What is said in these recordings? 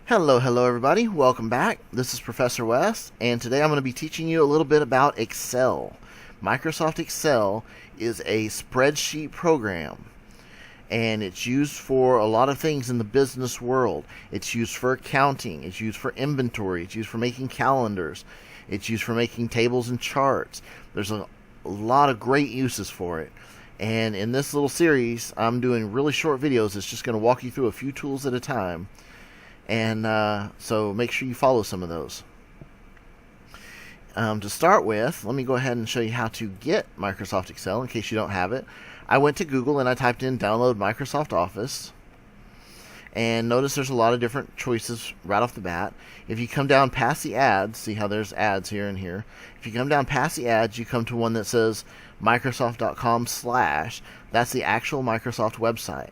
Hello everybody. Welcome back. This is Professor West, and today I'm going to be teaching you a little bit about Excel. Microsoft Excel is a spreadsheet program, and it's used for a lot of things in the business world. It's used for accounting, it's used for inventory, it's used for making calendars, it's used for making tables and charts. There's a lot of great uses for it. And in this little series, I'm doing really short videos. It's just going to walk you through a few tools at a time. And so make sure you follow some of those. To start with, let me go ahead and show you how to get Microsoft Excel in case you don't have it. I went to Google and I typed in download Microsoft Office. And notice there's a lot of different choices right off the bat. If you come down past the ads, see how there's ads here and here. If you come down past the ads, you come to one that says Microsoft.com/. That's the actual Microsoft website.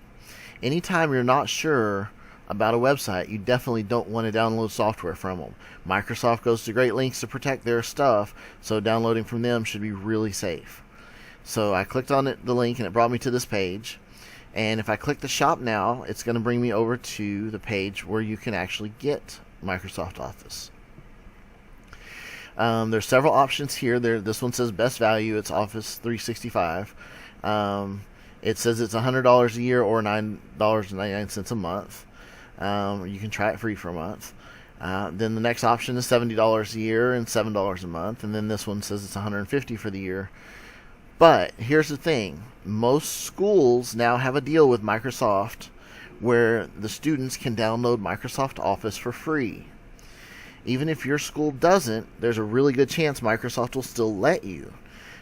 Anytime you're not sure about a website, you definitely don't want to download software from them. Microsoft goes to great lengths to protect their stuff, so downloading from them should be really safe. So I clicked on the link and it brought me to this page. And if I click the shop now, it's going to bring me over to the page where you can actually get Microsoft Office. There's several options here. This one says best value. It's Office 365. It says it's $100 a year or $9.99 a month. You can try it free for a month. Then the next option is $70 a year and $7 a month. And then this one says it's $150 for the year. But here's the thing. Most schools now have a deal with Microsoft where the students can download Microsoft Office for free. Even if your school doesn't, there's a really good chance Microsoft will still let you.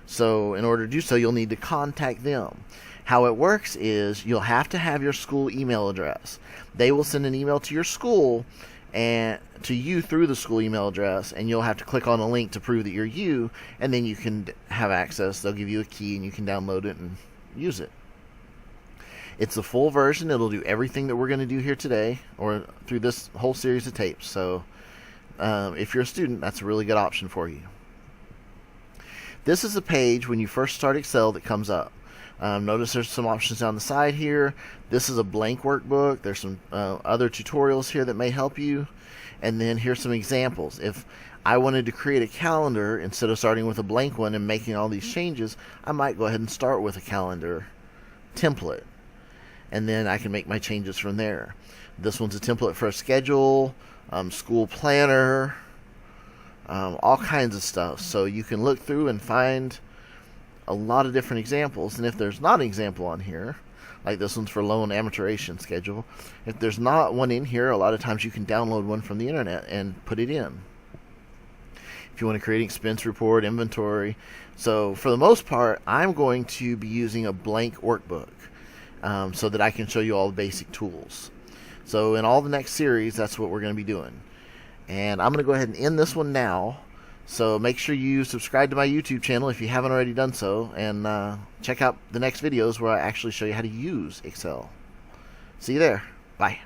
So in order to do so, you'll need to contact them. How it works is you'll have to have your school email address. They will send an email to your school and to you through the school email address, and you'll have to click on a link to prove that you're you, and then you can have access. They'll give you a key and you can download it and use it. It's a full version. It'll do everything that we're going to do here today or through this whole series of tapes. So if you're a student, that's a really good option for you. This is a page when you first start Excel that comes up. Notice there's some options down the side here. This is a blank workbook. There's some other tutorials here that may help you. And then here's some examples. If I wanted to create a calendar instead of starting with a blank one and making all these changes, I might go ahead and start with a calendar template. And then I can make my changes from there. This one's a template for a schedule, school planner, all kinds of stuff. So you can look through and find a lot of different examples. And if there's not an example on here, like this one's for loan amortization schedule, if there's not one in here, a lot of times you can download one from the internet and put it in. If you want to create an expense report, inventory. So for the most part, I'm going to be using a blank workbook so that I can show you all the basic tools. So in all the next series, that's what we're going to be doing. And I'm going to go ahead and end this one now. So make sure you subscribe to my YouTube channel if you haven't already done so, and check out the next videos where I actually show you how to use Excel. See you there. Bye.